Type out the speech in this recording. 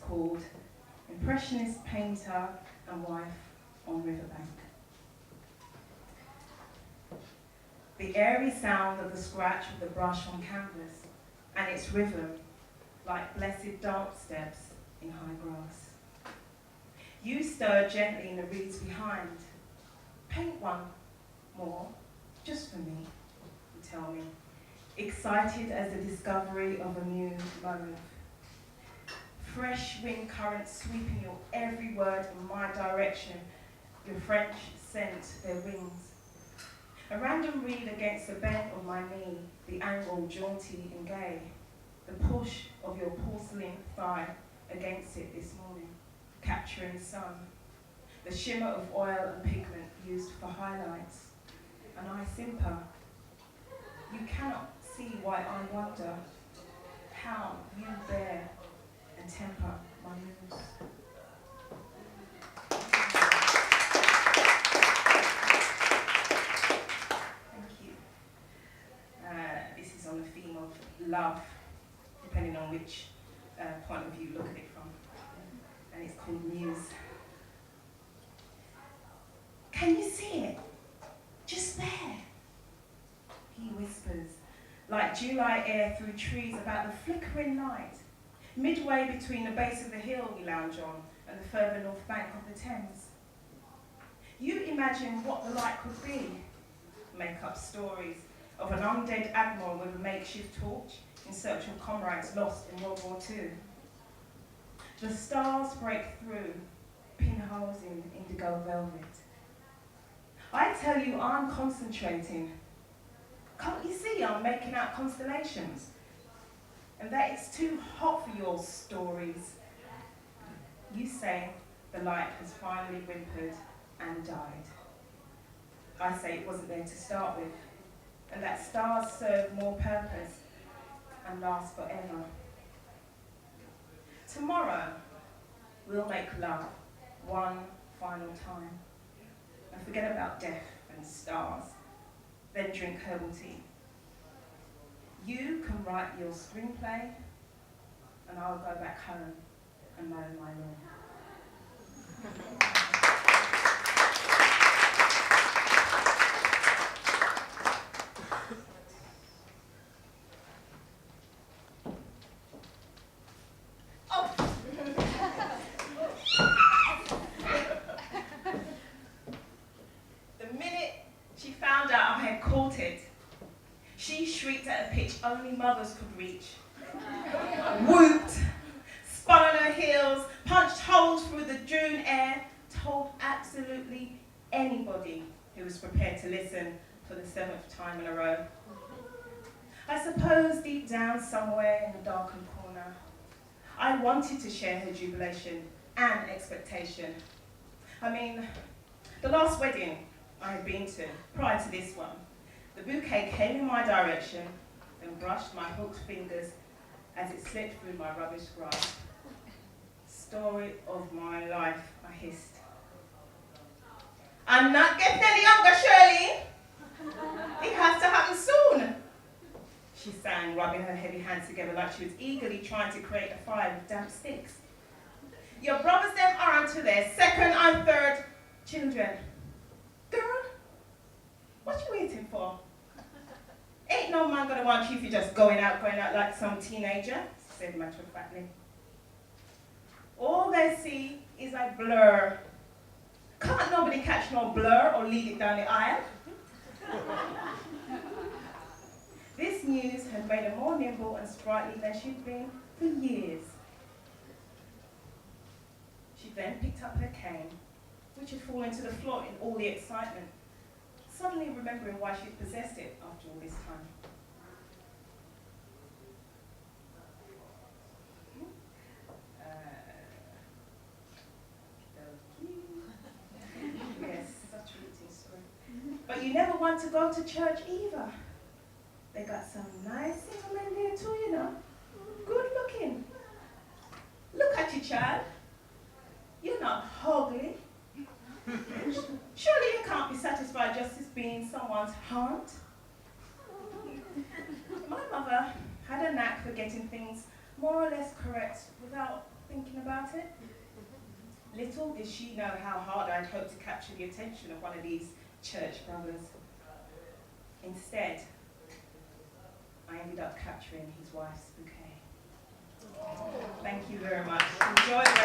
called Impressionist Painter and Wife on Riverbank. The airy sound of the scratch of the brush on canvas and its rhythm like blessed dance steps in high grass. You stir gently in the reeds behind. Paint one more, just for me, you tell me, excited as the discovery of a new mauve. Fresh wind currents sweeping your every word in my direction, your French scent their wings. A random reed against the bend of my knee, the angle jaunty and gay, the push of your porcelain thigh against it this morning, capturing sun, the shimmer of oil and pigment used for highlights, and I simper. You cannot see why I wonder how you bear and temper my moves. Thank you. This is on the theme of love, depending on which point of view you look at it from. And it's called Muse. Can you see it? Just there. He whispers, like July air through trees about the flickering light, midway between the base of the hill we lounge on and the further north bank of the Thames. You imagine what the light could be. Make up stories of an undead admiral with a makeshift torch in search of comrades lost in World War II. The stars break through, pinholes in indigo velvet. I tell you I'm concentrating. Can't you see I'm making out constellations? And that it's too hot for your stories. You say the light has finally whimpered and died. I say it wasn't there to start with, and that stars serve more purpose and last forever. Tomorrow, we'll make love one final time and forget about death and stars, then drink herbal tea. You can write your screenplay, and I'll go back home and mow my lawn. Only mothers could reach. Whooped, spun on her heels, punched holes through the June air, told absolutely anybody who was prepared to listen for the 7th time in a row. I suppose deep down somewhere in a darkened corner, I wanted to share her jubilation and expectation. I mean, the last wedding I had been to, prior to this one, the bouquet came in my direction and brushed my hooked fingers as it slipped through my rubbish grasp. Story of my life, I hissed. I'm not getting any younger, Shirley. It has to happen soon, she sang, rubbing her heavy hands together like she was eagerly trying to create a fire with damp sticks. Your brothers them are onto their 2nd and 3rd children. Girl, what you waiting for? Ain't no man gonna want you if you're just going out like some teenager, said matter-of-factly. All they see is a blur. Can't nobody catch no blur or lead it down the aisle? This news had made her more nimble and sprightly than she'd been for years. She then picked up her cane, which had fallen to the floor in all the excitement, suddenly remembering why she'd possessed it after all this time. Yes, such a routine story. But you never want to go to church either. They got some nice single men there too, you know. Good looking. Look at you, child. You're not ugly. Surely you can't be satisfied just as being someone's aunt. My mother had a knack for getting things more or less correct without thinking about it. Little did she know how hard I'd hoped to capture the attention of one of these church brothers. Instead, I ended up capturing his wife's bouquet. Thank you very much. Enjoy.